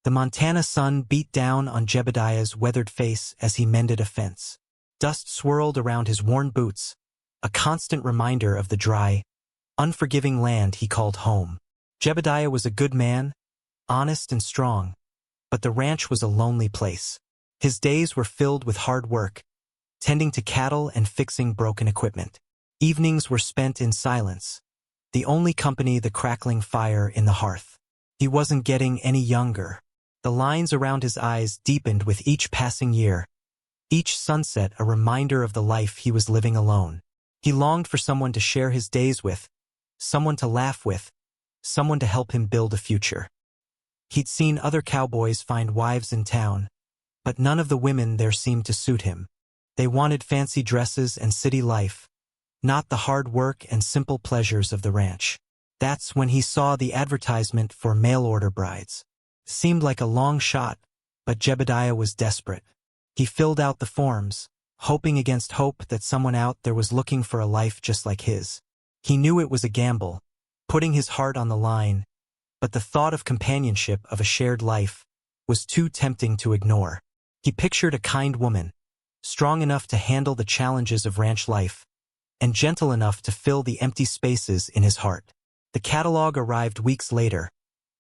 The Montana sun beat down on Jebediah's weathered face as he mended a fence. Dust swirled around his worn boots, a constant reminder of the dry, unforgiving land he called home. Jebediah was a good man, honest and strong, but the ranch was a lonely place. His days were filled with hard work, tending to cattle and fixing broken equipment. Evenings were spent in silence, the only company the crackling fire in the hearth. He wasn't getting any younger. The lines around his eyes deepened with each passing year, each sunset a reminder of the life he was living alone. He longed for someone to share his days with, someone to laugh with, someone to help him build a future. He'd seen other cowboys find wives in town, but none of the women there seemed to suit him. They wanted fancy dresses and city life, not the hard work and simple pleasures of the ranch. That's when he saw the advertisement for mail-order brides. Seemed like a long shot, but Jebediah was desperate. He filled out the forms, hoping against hope that someone out there was looking for a life just like his. He knew it was a gamble, putting his heart on the line, but the thought of companionship, of a shared life, was too tempting to ignore. He pictured a kind woman, strong enough to handle the challenges of ranch life, and gentle enough to fill the empty spaces in his heart. The catalog arrived weeks later,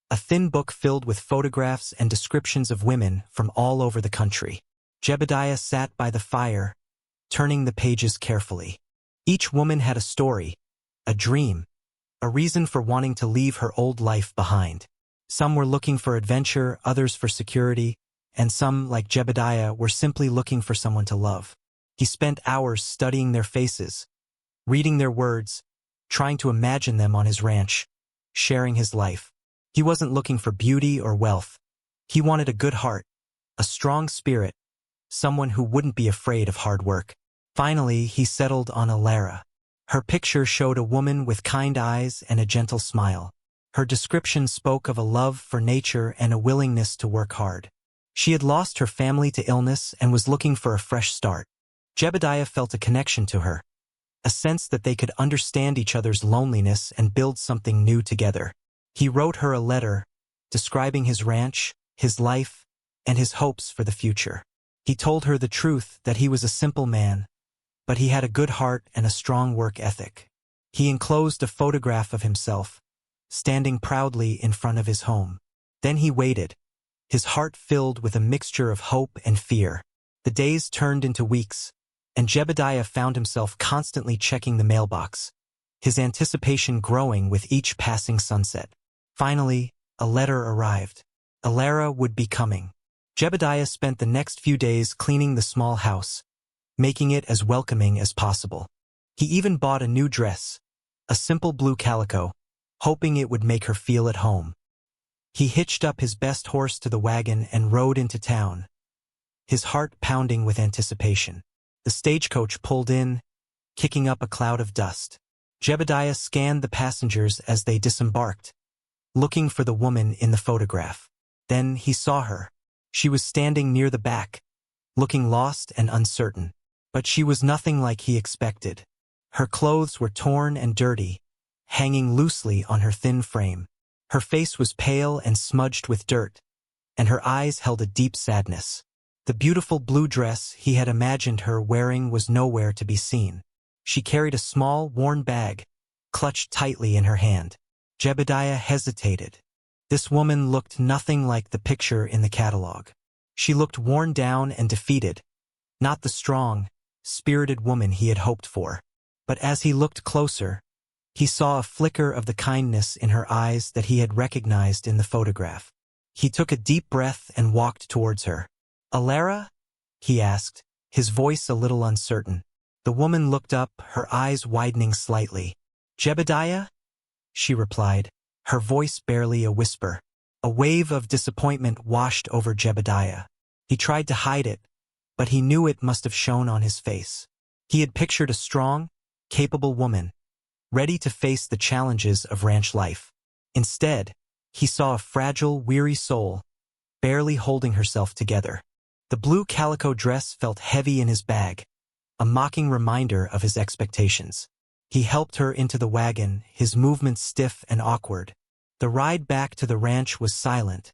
a thin book filled with photographs and descriptions of women from all over the country. Jebediah sat by the fire, turning the pages carefully. Each woman had a story, a dream, a reason for wanting to leave her old life behind. Some were looking for adventure, others for security, and some, like Jebediah, were simply looking for someone to love. He spent hours studying their faces, reading their words, trying to imagine them on his ranch, sharing his life. He wasn't looking for beauty or wealth. He wanted a good heart, a strong spirit, someone who wouldn't be afraid of hard work. Finally, he settled on Alara. Her picture showed a woman with kind eyes and a gentle smile. Her description spoke of a love for nature and a willingness to work hard. She had lost her family to illness and was looking for a fresh start. Jebediah felt a connection to her, a sense that they could understand each other's loneliness and build something new together. He wrote her a letter, describing his ranch, his life, and his hopes for the future. He told her the truth, that he was a simple man, but he had a good heart and a strong work ethic. He enclosed a photograph of himself, standing proudly in front of his home. Then he waited, his heart filled with a mixture of hope and fear. The days turned into weeks, and Jebediah found himself constantly checking the mailbox, his anticipation growing with each passing sunset. Finally, a letter arrived. Alara would be coming. Jebediah spent the next few days cleaning the small house, making it as welcoming as possible. He even bought a new dress, a simple blue calico, hoping it would make her feel at home. He hitched up his best horse to the wagon and rode into town, his heart pounding with anticipation. The stagecoach pulled in, kicking up a cloud of dust. Jebediah scanned the passengers as they disembarked, looking for the woman in the photograph. Then he saw her. She was standing near the back, looking lost and uncertain. But she was nothing like he expected. Her clothes were torn and dirty, hanging loosely on her thin frame. Her face was pale and smudged with dirt, and her eyes held a deep sadness. The beautiful blue dress he had imagined her wearing was nowhere to be seen. She carried a small, worn bag, clutched tightly in her hand. Jebediah hesitated. This woman looked nothing like the picture in the catalog. She looked worn down and defeated, not the strong, spirited woman he had hoped for. But as he looked closer, he saw a flicker of the kindness in her eyes that he had recognized in the photograph. He took a deep breath and walked towards her. "Alara?" he asked, his voice a little uncertain. The woman looked up, her eyes widening slightly. "Jebediah?" she replied, her voice barely a whisper. A wave of disappointment washed over Jebediah. He tried to hide it, but he knew it must have shown on his face. He had pictured a strong, capable woman, ready to face the challenges of ranch life. Instead, he saw a fragile, weary soul, barely holding herself together. The blue calico dress felt heavy in his bag, a mocking reminder of his expectations. He helped her into the wagon, his movements stiff and awkward. The ride back to the ranch was silent,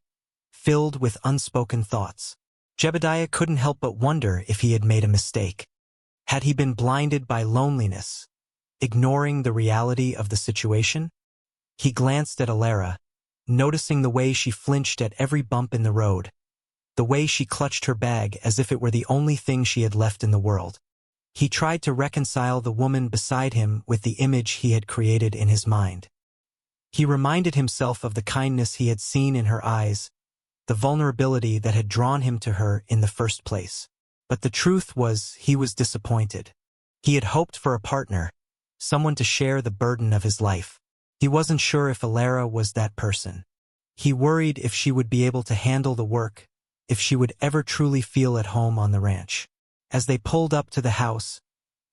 filled with unspoken thoughts. Jebediah couldn't help but wonder if he had made a mistake. Had he been blinded by loneliness, ignoring the reality of the situation? He glanced at Alara, noticing the way she flinched at every bump in the road, the way she clutched her bag as if it were the only thing she had left in the world. He tried to reconcile the woman beside him with the image he had created in his mind. He reminded himself of the kindness he had seen in her eyes, the vulnerability that had drawn him to her in the first place. But the truth was, he was disappointed. He had hoped for a partner, someone to share the burden of his life. He wasn't sure if Alara was that person. He worried if she would be able to handle the work, if she would ever truly feel at home on the ranch. As they pulled up to the house,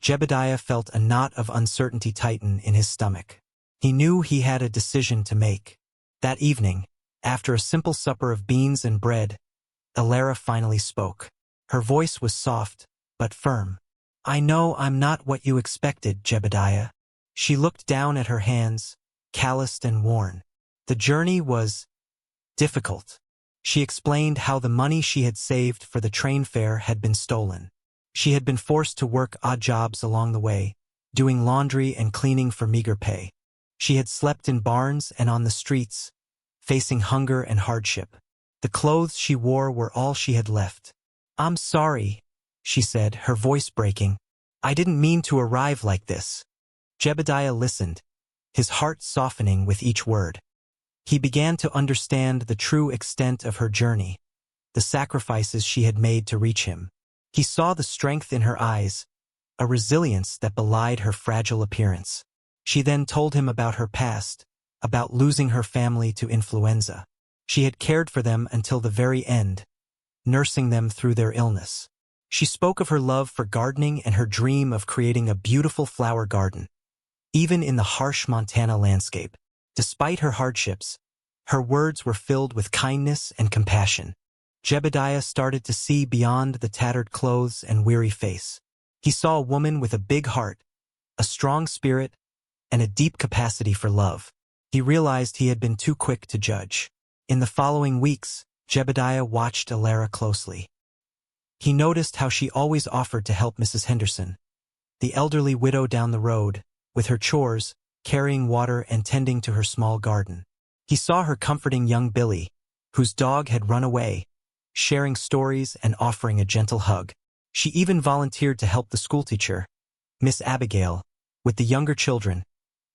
Jebediah felt a knot of uncertainty tighten in his stomach. He knew he had a decision to make. That evening, after a simple supper of beans and bread, Alara finally spoke. Her voice was soft, but firm. "I know I'm not what you expected, Jebediah." She looked down at her hands, calloused and worn. The journey was difficult. She explained how the money she had saved for the train fare had been stolen. She had been forced to work odd jobs along the way, doing laundry and cleaning for meager pay. She had slept in barns and on the streets, facing hunger and hardship. The clothes she wore were all she had left. "I'm sorry," she said, her voice breaking. "I didn't mean to arrive like this." Jebediah listened, his heart softening with each word. He began to understand the true extent of her journey, the sacrifices she had made to reach him. He saw the strength in her eyes, a resilience that belied her fragile appearance. She then told him about her past, about losing her family to influenza. She had cared for them until the very end, nursing them through their illness. She spoke of her love for gardening and her dream of creating a beautiful flower garden, even in the harsh Montana landscape. Despite her hardships, her words were filled with kindness and compassion. Jebediah started to see beyond the tattered clothes and weary face. He saw a woman with a big heart, a strong spirit, and a deep capacity for love. He realized he had been too quick to judge. In the following weeks, Jebediah watched Alara closely. He noticed how she always offered to help Mrs. Henderson, the elderly widow down the road, with her chores, carrying water and tending to her small garden. He saw her comforting young Billy, whose dog had run away, sharing stories and offering a gentle hug. She even volunteered to help the schoolteacher, Miss Abigail, with the younger children,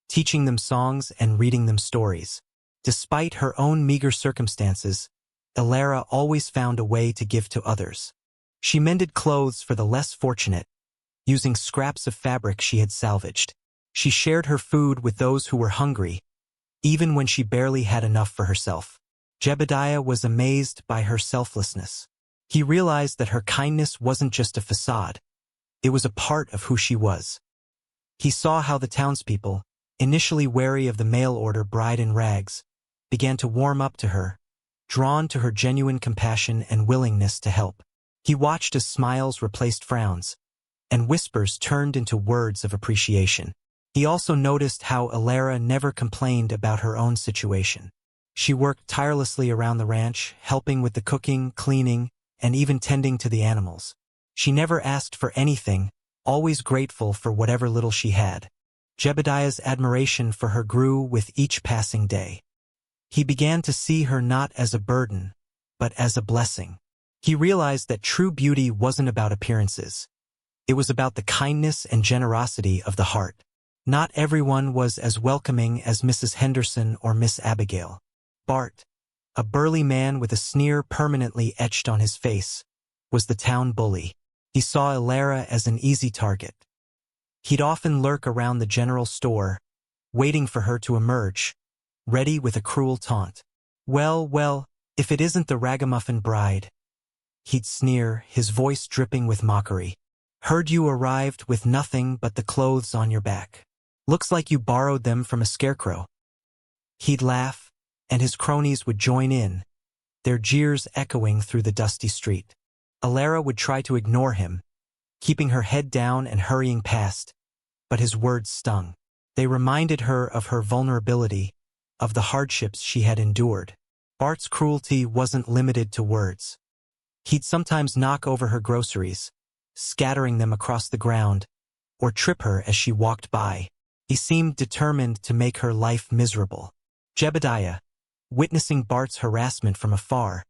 teaching them songs and reading them stories. Despite her own meager circumstances, Alara always found a way to give to others. She mended clothes for the less fortunate, using scraps of fabric she had salvaged. She shared her food with those who were hungry, even when she barely had enough for herself. Jebediah was amazed by her selflessness. He realized that her kindness wasn't just a facade. It was a part of who she was. He saw how the townspeople, initially wary of the mail-order bride in rags, began to warm up to her, drawn to her genuine compassion and willingness to help. He watched as smiles replaced frowns, and whispers turned into words of appreciation. He also noticed how Alara never complained about her own situation. She worked tirelessly around the ranch, helping with the cooking, cleaning, and even tending to the animals. She never asked for anything, always grateful for whatever little she had. Jebediah's admiration for her grew with each passing day. He began to see her not as a burden, but as a blessing. He realized that true beauty wasn't about appearances. It was about the kindness and generosity of the heart. Not everyone was as welcoming as Mrs. Henderson or Miss Abigail. Bart, a burly man with a sneer permanently etched on his face, was the town bully. He saw Alara as an easy target. He'd often lurk around the general store, waiting for her to emerge, ready with a cruel taunt. Well, if it isn't the ragamuffin bride," he'd sneer, his voice dripping with mockery. "Heard you arrived with nothing but the clothes on your back. Looks like you borrowed them from a scarecrow." He'd laugh, and his cronies would join in, their jeers echoing through the dusty street. Alara would try to ignore him, keeping her head down and hurrying past, but his words stung. They reminded her of her vulnerability, of the hardships she had endured. Bart's cruelty wasn't limited to words. He'd sometimes knock over her groceries, scattering them across the ground, or trip her as she walked by. He seemed determined to make her life miserable. Jebediah, witnessing Bart's harassment from afar,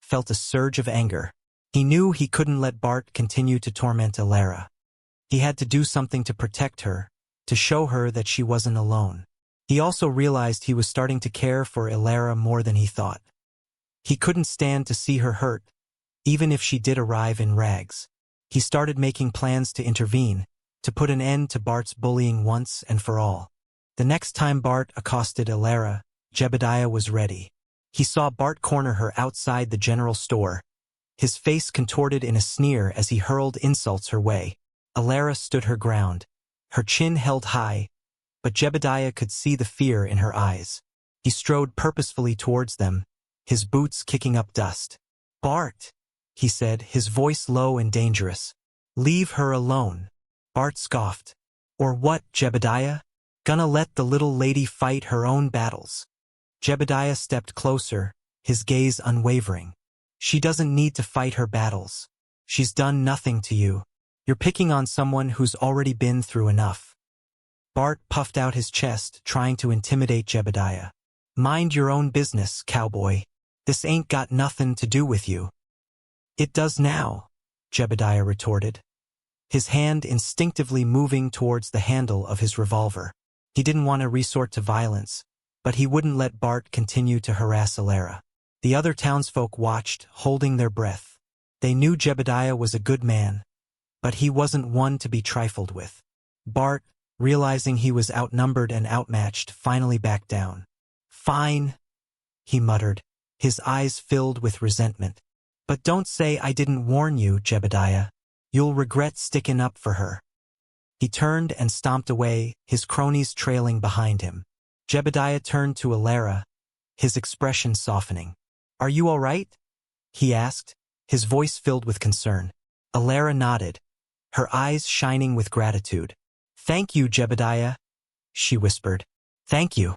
felt a surge of anger. He knew he couldn't let Bart continue to torment Alara. He had to do something to protect her, to show her that she wasn't alone. He also realized he was starting to care for Alara more than he thought. He couldn't stand to see her hurt, even if she did arrive in rags. He started making plans to intervene, to put an end to Bart's bullying once and for all. The next time Bart accosted Alara, Jebediah was ready. He saw Bart corner her outside the general store, his face contorted in a sneer as he hurled insults her way. Alara stood her ground, her chin held high, but Jebediah could see the fear in her eyes. He strode purposefully towards them, his boots kicking up dust. "Bart," he said, his voice low and dangerous. "Leave her alone." Bart scoffed. "Or what, Jebediah? Gonna let the little lady fight her own battles?" Jebediah stepped closer, his gaze unwavering. "She doesn't need to fight her battles. She's done nothing to you. You're picking on someone who's already been through enough." Bart puffed out his chest, trying to intimidate Jebediah. "Mind your own business, cowboy. This ain't got nothing to do with you." "It does now," Jebediah retorted, his hand instinctively moving towards the handle of his revolver. He didn't want to resort to violence, but he wouldn't let Bart continue to harass Alara. The other townsfolk watched, holding their breath. They knew Jebediah was a good man, but he wasn't one to be trifled with. Bart, realizing he was outnumbered and outmatched, finally backed down. "Fine," he muttered, his eyes filled with resentment. "But don't say I didn't warn you, Jebediah. You'll regret sticking up for her." He turned and stomped away, his cronies trailing behind him. Jebediah turned to Alara, his expression softening. "Are you all right?" he asked, his voice filled with concern. Alara nodded, her eyes shining with gratitude. "Thank you, Jebediah," she whispered. "Thank you."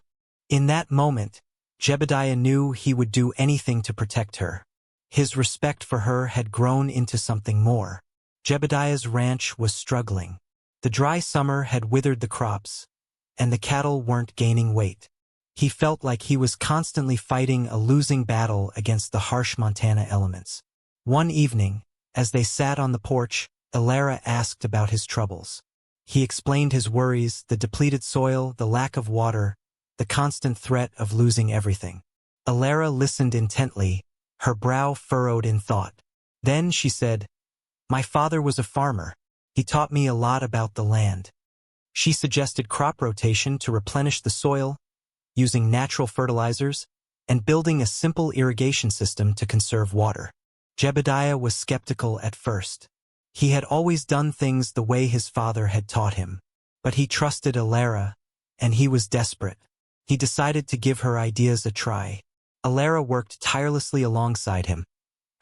In that moment, Jebediah knew he would do anything to protect her. His respect for her had grown into something more. Jebediah's ranch was struggling. The dry summer had withered the crops, and the cattle weren't gaining weight. He felt like he was constantly fighting a losing battle against the harsh Montana elements. One evening, as they sat on the porch, Alara asked about his troubles. He explained his worries, the depleted soil, the lack of water, the constant threat of losing everything. Alara listened intently, her brow furrowed in thought. Then she said, "My father was a farmer. He taught me a lot about the land." She suggested crop rotation to replenish the soil, using natural fertilizers, and building a simple irrigation system to conserve water. Jebediah was skeptical at first. He had always done things the way his father had taught him. But he trusted Alara, and he was desperate. He decided to give her ideas a try. Alara worked tirelessly alongside him,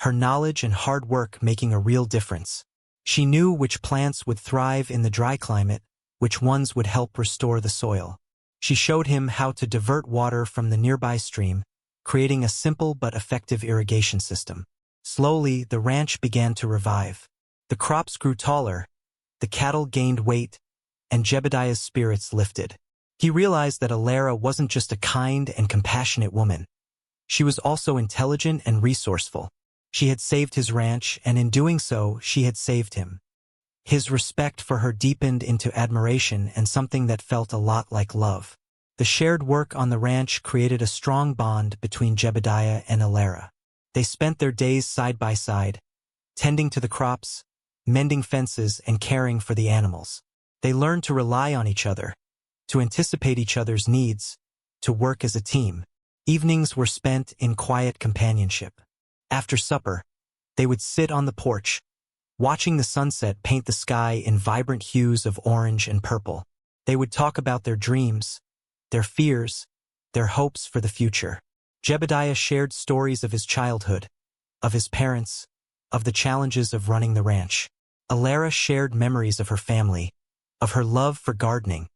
her knowledge and hard work making a real difference. She knew which plants would thrive in the dry climate, which ones would help restore the soil. She showed him how to divert water from the nearby stream, creating a simple but effective irrigation system. Slowly, the ranch began to revive. The crops grew taller, the cattle gained weight, and Jebediah's spirits lifted. He realized that Alara wasn't just a kind and compassionate woman. She was also intelligent and resourceful. She had saved his ranch, and in doing so, she had saved him. His respect for her deepened into admiration and something that felt a lot like love. The shared work on the ranch created a strong bond between Jebediah and Alara. They spent their days side by side, tending to the crops, mending fences, and caring for the animals. They learned to rely on each other, to anticipate each other's needs, to work as a team. Evenings were spent in quiet companionship. After supper, they would sit on the porch, watching the sunset paint the sky in vibrant hues of orange and purple. They would talk about their dreams, their fears, their hopes for the future. Jebediah shared stories of his childhood, of his parents, of the challenges of running the ranch. Alara shared memories of her family, of her love for gardening,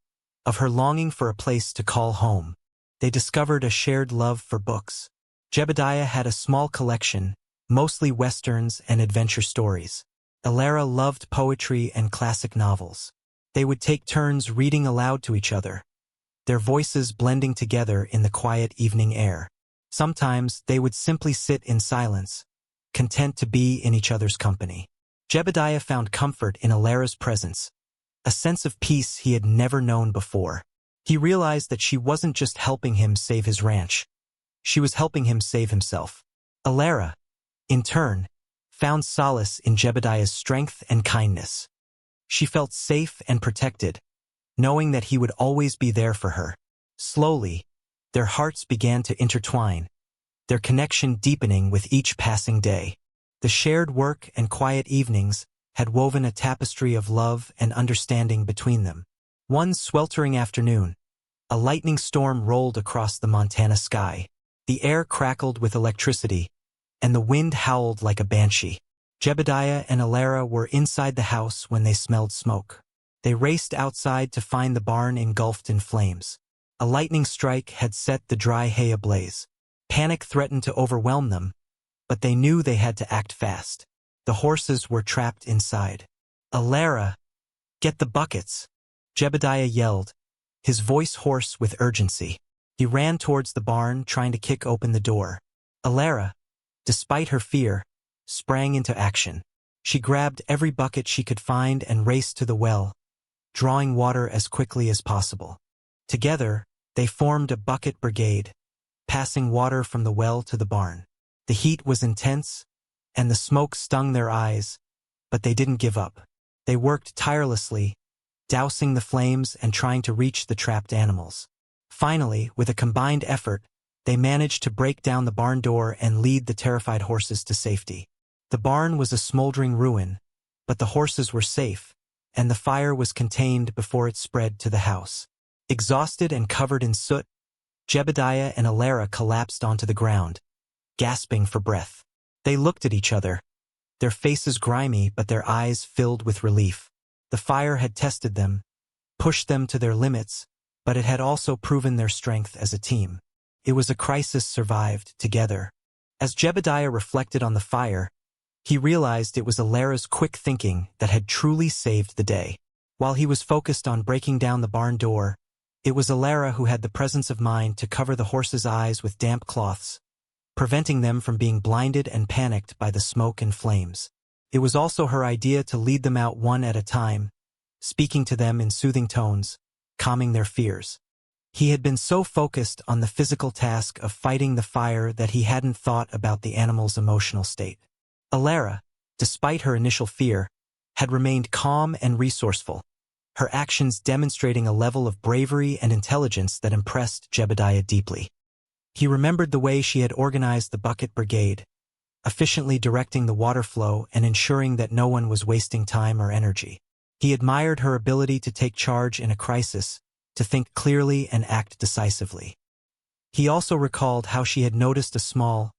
of her longing for a place to call home. They discovered a shared love for books. Jebediah had a small collection, mostly westerns and adventure stories. Alara loved poetry and classic novels. They would take turns reading aloud to each other, their voices blending together in the quiet evening air. Sometimes they would simply sit in silence, content to be in each other's company. Jebediah found comfort in Alara's presence, a sense of peace he had never known before. He realized that she wasn't just helping him save his ranch. She was helping him save himself. Alara, in turn, found solace in Jebediah's strength and kindness. She felt safe and protected, knowing that he would always be there for her. Slowly, their hearts began to intertwine, their connection deepening with each passing day. The shared work and quiet evenings had woven a tapestry of love and understanding between them. One sweltering afternoon, a lightning storm rolled across the Montana sky. The air crackled with electricity, and the wind howled like a banshee. Jebediah and Alara were inside the house when they smelled smoke. They raced outside to find the barn engulfed in flames. A lightning strike had set the dry hay ablaze. Panic threatened to overwhelm them, but they knew they had to act fast. The horses were trapped inside. "Alara, get the buckets!" Jebediah yelled, his voice hoarse with urgency. He ran towards the barn, trying to kick open the door. Alara, despite her fear, sprang into action. She grabbed every bucket she could find and raced to the well, drawing water as quickly as possible. Together, they formed a bucket brigade, passing water from the well to the barn. The heat was intense, and the smoke stung their eyes, but they didn't give up. They worked tirelessly, dousing the flames and trying to reach the trapped animals. Finally, with a combined effort, they managed to break down the barn door and lead the terrified horses to safety. The barn was a smoldering ruin, but the horses were safe, and the fire was contained before it spread to the house. Exhausted and covered in soot, Jebediah and Alara collapsed onto the ground, gasping for breath. They looked at each other, their faces grimy but their eyes filled with relief. The fire had tested them, pushed them to their limits, but it had also proven their strength as a team. It was a crisis survived together. As Jebediah reflected on the fire, he realized it was Alara's quick thinking that had truly saved the day. While he was focused on breaking down the barn door, it was Alara who had the presence of mind to cover the horses' eyes with damp cloths, preventing them from being blinded and panicked by the smoke and flames. It was also her idea to lead them out one at a time, speaking to them in soothing tones, calming their fears. He had been so focused on the physical task of fighting the fire that he hadn't thought about the animal's emotional state. Alara, despite her initial fear, had remained calm and resourceful, her actions demonstrating a level of bravery and intelligence that impressed Jebediah deeply. He remembered the way she had organized the bucket brigade, efficiently directing the water flow and ensuring that no one was wasting time or energy. He admired her ability to take charge in a crisis, to think clearly and act decisively. He also recalled how she had noticed a small,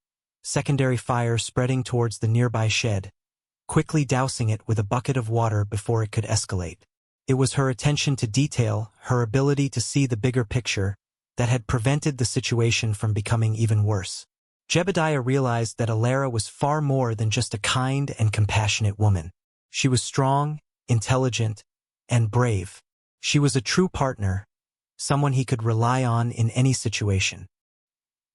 secondary fire spreading towards the nearby shed, quickly dousing it with a bucket of water before it could escalate. It was her attention to detail, her ability to see the bigger picture, that had prevented the situation from becoming even worse. Jebediah realized that Alara was far more than just a kind and compassionate woman. She was strong, intelligent, and brave. She was a true partner, someone he could rely on in any situation.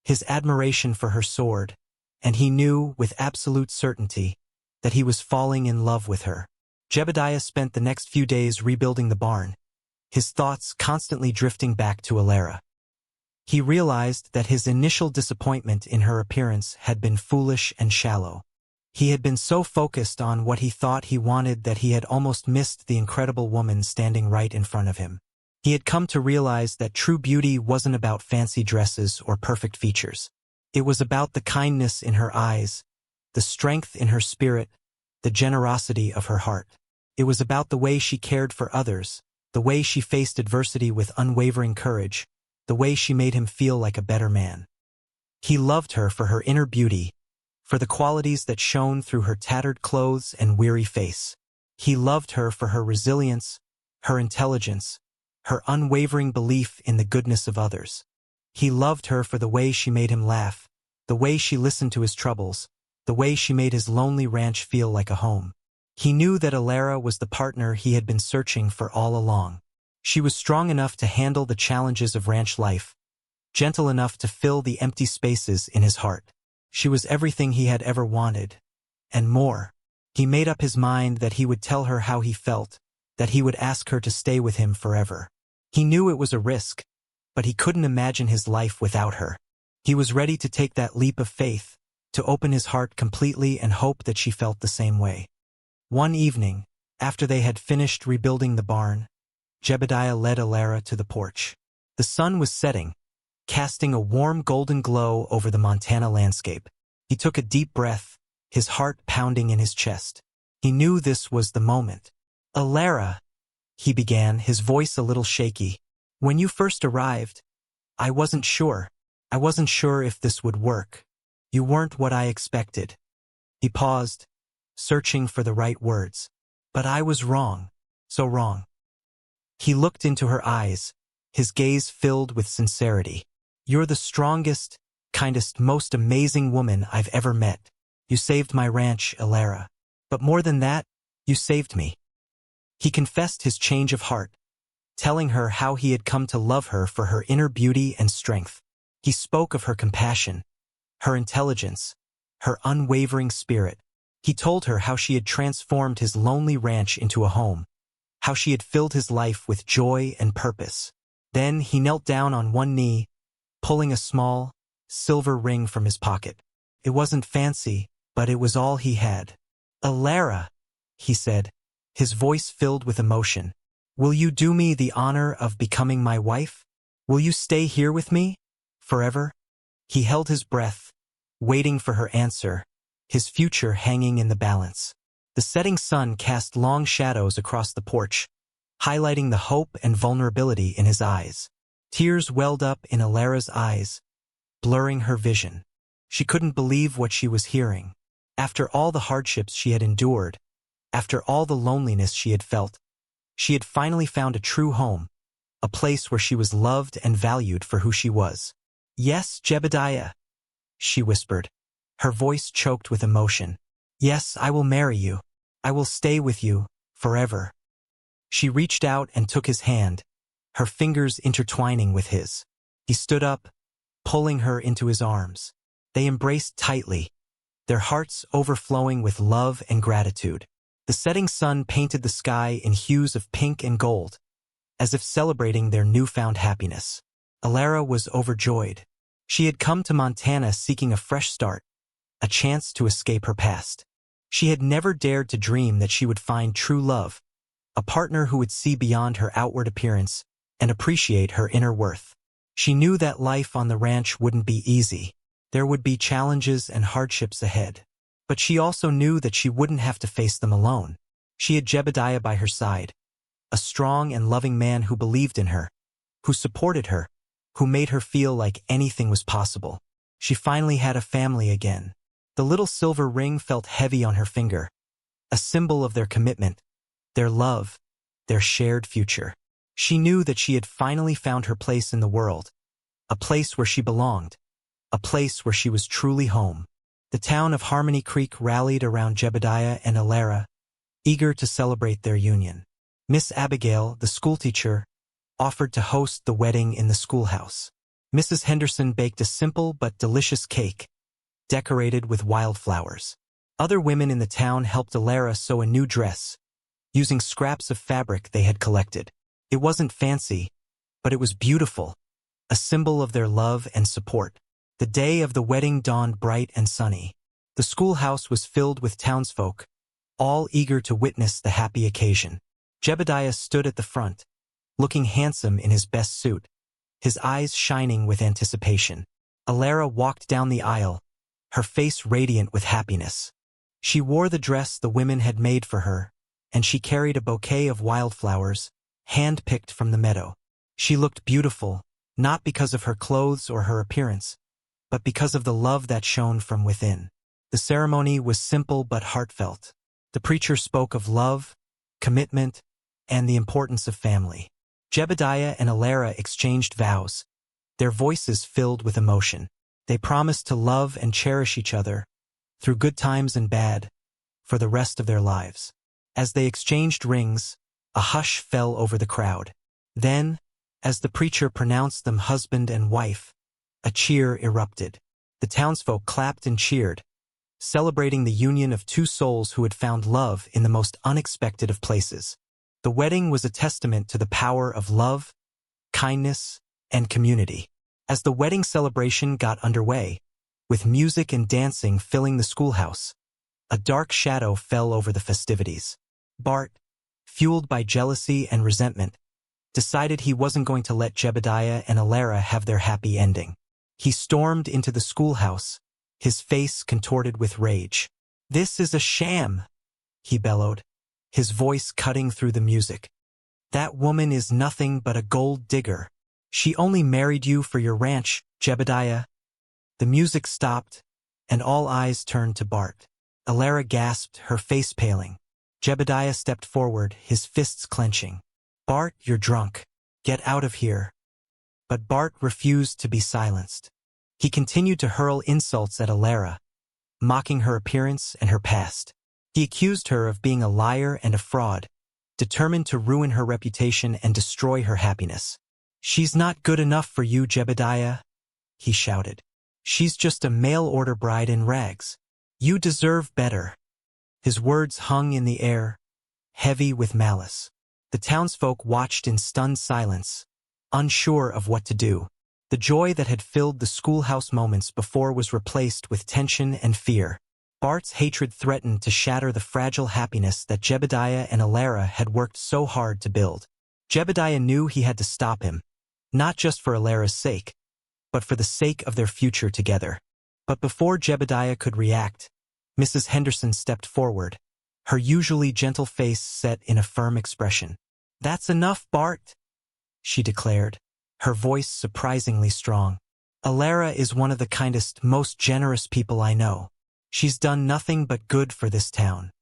His admiration for her soared, and he knew with absolute certainty that he was falling in love with her. Jebediah spent the next few days rebuilding the barn, his thoughts constantly drifting back to Alara. He realized that his initial disappointment in her appearance had been foolish and shallow. He had been so focused on what he thought he wanted that he had almost missed the incredible woman standing right in front of him. He had come to realize that true beauty wasn't about fancy dresses or perfect features. It was about the kindness in her eyes, the strength in her spirit, the generosity of her heart. It was about the way she cared for others, the way she faced adversity with unwavering courage, the way she made him feel like a better man. He loved her for her inner beauty, for the qualities that shone through her tattered clothes and weary face. He loved her for her resilience, her intelligence, her unwavering belief in the goodness of others. He loved her for the way she made him laugh, the way she listened to his troubles, the way she made his lonely ranch feel like a home. He knew that Alara was the partner he had been searching for all along. She was strong enough to handle the challenges of ranch life, gentle enough to fill the empty spaces in his heart. She was everything he had ever wanted, and more. He made up his mind that he would tell her how he felt, that he would ask her to stay with him forever. He knew it was a risk, but he couldn't imagine his life without her. He was ready to take that leap of faith, to open his heart completely and hope that she felt the same way. One evening, after they had finished rebuilding the barn, Jebediah led Alara to the porch. The sun was setting, casting a warm golden glow over the Montana landscape. He took a deep breath, his heart pounding in his chest. He knew this was the moment. "Alara," he began, his voice a little shaky. "When you first arrived, I wasn't sure. I wasn't sure if this would work. You weren't what I expected." He paused, searching for the right words. "But I was wrong. So wrong." He looked into her eyes, his gaze filled with sincerity. "You're the strongest, kindest, most amazing woman I've ever met. You saved my ranch, Alara. But more than that, you saved me." He confessed his change of heart, telling her how he had come to love her for her inner beauty and strength. He spoke of her compassion, her intelligence, her unwavering spirit. He told her how she had transformed his lonely ranch into a home, how she had filled his life with joy and purpose. Then he knelt down on one knee, pulling a small, silver ring from his pocket. It wasn't fancy, but it was all he had. "Alara," he said, his voice filled with emotion, "will you do me the honor of becoming my wife? Will you stay here with me? Forever?" He held his breath, waiting for her answer, his future hanging in the balance. The setting sun cast long shadows across the porch, highlighting the hope and vulnerability in his eyes. Tears welled up in Alara's eyes, blurring her vision. She couldn't believe what she was hearing. After all the hardships she had endured, after all the loneliness she had felt, she had finally found a true home, a place where she was loved and valued for who she was. "Yes, Jebediah," she whispered, her voice choked with emotion. "Yes, I will marry you. I will stay with you, forever." She reached out and took his hand, her fingers intertwining with his. He stood up, pulling her into his arms. They embraced tightly, their hearts overflowing with love and gratitude. The setting sun painted the sky in hues of pink and gold, as if celebrating their newfound happiness. Alara was overjoyed. She had come to Montana seeking a fresh start, a chance to escape her past. She had never dared to dream that she would find true love, a partner who would see beyond her outward appearance and appreciate her inner worth. She knew that life on the ranch wouldn't be easy. There would be challenges and hardships ahead. But she also knew that she wouldn't have to face them alone. She had Jebediah by her side, a strong and loving man who believed in her, who supported her, who made her feel like anything was possible. She finally had a family again. The little silver ring felt heavy on her finger, a symbol of their commitment, their love, their shared future. She knew that she had finally found her place in the world, a place where she belonged, a place where she was truly home. The town of Harmony Creek rallied around Jebediah and Alara, eager to celebrate their union. Miss Abigail, the schoolteacher, offered to host the wedding in the schoolhouse. Mrs. Henderson baked a simple but delicious cake, decorated with wildflowers. Other women in the town helped Alara sew a new dress, using scraps of fabric they had collected. It wasn't fancy, but it was beautiful, a symbol of their love and support. The day of the wedding dawned bright and sunny. The schoolhouse was filled with townsfolk, all eager to witness the happy occasion. Jebediah stood at the front, looking handsome in his best suit, his eyes shining with anticipation. Alara walked down the aisle, her face radiant with happiness. She wore the dress the women had made for her, and she carried a bouquet of wildflowers, hand-picked from the meadow. She looked beautiful, not because of her clothes or her appearance, but because of the love that shone from within. The ceremony was simple but heartfelt. The preacher spoke of love, commitment, and the importance of family. Jebediah and Alara exchanged vows, their voices filled with emotion. They promised to love and cherish each other, through good times and bad, for the rest of their lives. As they exchanged rings, a hush fell over the crowd. Then, as the preacher pronounced them husband and wife, a cheer erupted. The townsfolk clapped and cheered, celebrating the union of two souls who had found love in the most unexpected of places. The wedding was a testament to the power of love, kindness, and community. As the wedding celebration got underway, with music and dancing filling the schoolhouse, a dark shadow fell over the festivities. Bart, fueled by jealousy and resentment, decided he wasn't going to let Jebediah and Alara have their happy ending. He stormed into the schoolhouse, his face contorted with rage. "This is a sham," he bellowed, his voice cutting through the music. "That woman is nothing but a gold digger. She only married you for your ranch, Jebediah." The music stopped, and all eyes turned to Bart. Alara gasped, her face paling. Jebediah stepped forward, his fists clenching. "Bart, you're drunk. Get out of here." But Bart refused to be silenced. He continued to hurl insults at Alara, mocking her appearance and her past. He accused her of being a liar and a fraud, determined to ruin her reputation and destroy her happiness. "She's not good enough for you, Jebediah," he shouted. "She's just a mail-order bride in rags. You deserve better." His words hung in the air, heavy with malice. The townsfolk watched in stunned silence, unsure of what to do. The joy that had filled the schoolhouse moments before was replaced with tension and fear. Bart's hatred threatened to shatter the fragile happiness that Jebediah and Alara had worked so hard to build. Jebediah knew he had to stop him, not just for Alara's sake, but for the sake of their future together. But before Jebediah could react, Mrs. Henderson stepped forward, her usually gentle face set in a firm expression. "That's enough, Bart," she declared, her voice surprisingly strong. "Alara is one of the kindest, most generous people I know. She's done nothing but good for this town."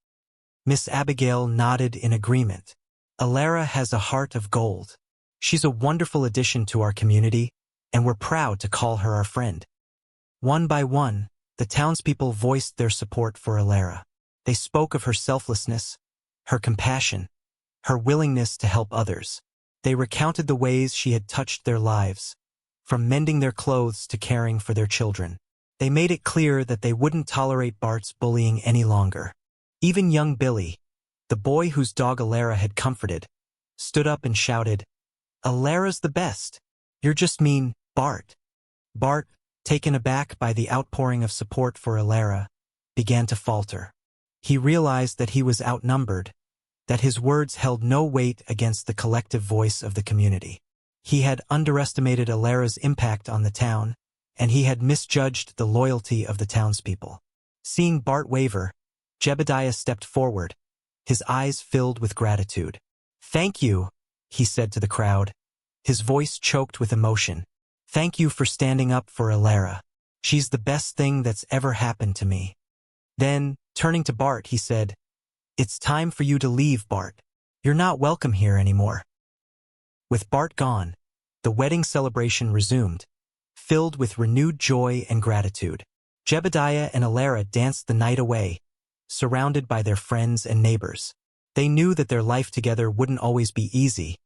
Miss Abigail nodded in agreement. "Alara has a heart of gold. She's a wonderful addition to our community, and we're proud to call her our friend." One by one, the townspeople voiced their support for Alara. They spoke of her selflessness, her compassion, her willingness to help others. They recounted the ways she had touched their lives, from mending their clothes to caring for their children. They made it clear that they wouldn't tolerate Bart's bullying any longer. Even young Billy, the boy whose dog Alara had comforted, stood up and shouted, "Alara's the best. You're just mean, Bart." Bart, taken aback by the outpouring of support for Alara, began to falter. He realized that he was outnumbered, that his words held no weight against the collective voice of the community. He had underestimated Alara's impact on the town, and he had misjudged the loyalty of the townspeople. Seeing Bart waver, Jebediah stepped forward, his eyes filled with gratitude. "Thank you," he said to the crowd, his voice choked with emotion. "Thank you for standing up for Alara. She's the best thing that's ever happened to me." Then, turning to Bart, he said, "It's time for you to leave, Bart. You're not welcome here anymore." With Bart gone, the wedding celebration resumed, filled with renewed joy and gratitude. Jebediah and Alara danced the night away, surrounded by their friends and neighbors. They knew that their life together wouldn't always be easy,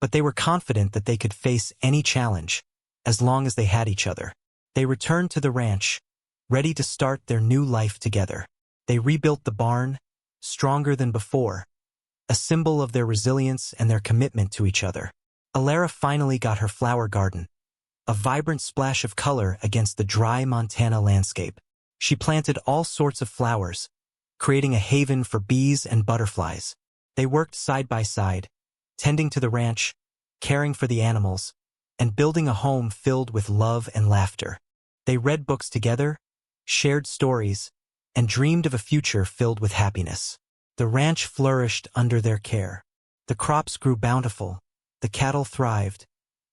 but they were confident that they could face any challenge, as long as they had each other. They returned to the ranch, ready to start their new life together. They rebuilt the barn, stronger than before, a symbol of their resilience and their commitment to each other. Alara finally got her flower garden, a vibrant splash of color against the dry Montana landscape. She planted all sorts of flowers, creating a haven for bees and butterflies. They worked side by side, tending to the ranch, caring for the animals, and building a home filled with love and laughter. They read books together, shared stories, and dreamed of a future filled with happiness. The ranch flourished under their care. The crops grew bountiful, the cattle thrived,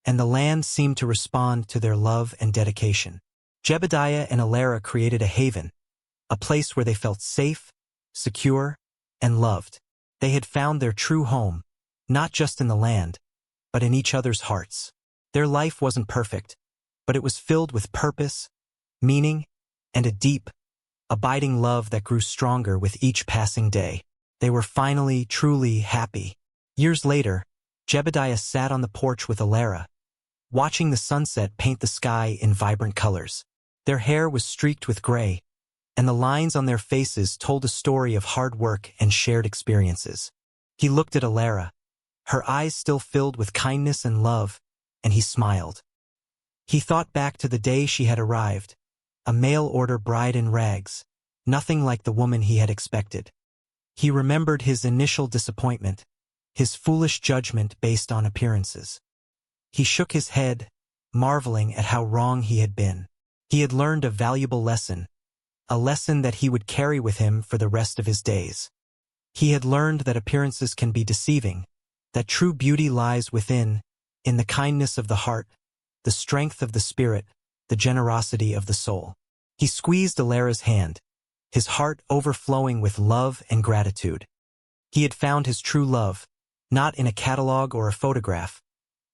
and the land seemed to respond to their love and dedication. Jebediah and Alara created a haven, a place where they felt safe, secure, and loved. They had found their true home, not just in the land, but in each other's hearts. Their life wasn't perfect, but it was filled with purpose, meaning, and a deep, abiding love that grew stronger with each passing day. They were finally, truly happy. Years later, Jebediah sat on the porch with Alara, watching the sunset paint the sky in vibrant colors. Their hair was streaked with gray, and the lines on their faces told a story of hard work and shared experiences. He looked at Alara, her eyes still filled with kindness and love, and he smiled. He thought back to the day she had arrived, a mail-order bride in rags, nothing like the woman he had expected. He remembered his initial disappointment, his foolish judgment based on appearances. He shook his head, marveling at how wrong he had been. He had learned a valuable lesson, a lesson that he would carry with him for the rest of his days. He had learned that appearances can be deceiving, that true beauty lies within, in the kindness of the heart, the strength of the spirit, the generosity of the soul. He squeezed Alara's hand, his heart overflowing with love and gratitude. He had found his true love, not in a catalog or a photograph,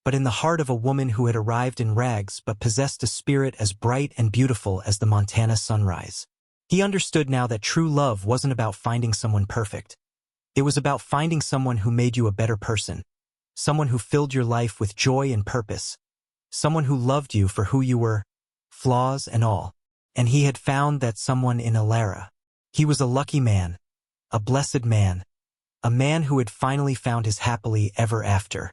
but in the heart of a woman who had arrived in rags but possessed a spirit as bright and beautiful as the Montana sunrise. He understood now that true love wasn't about finding someone perfect. It was about finding someone who made you a better person, someone who filled your life with joy and purpose, someone who loved you for who you were, flaws and all. And he had found that someone in Alara. He was a lucky man, a blessed man, a man who had finally found his happily ever after.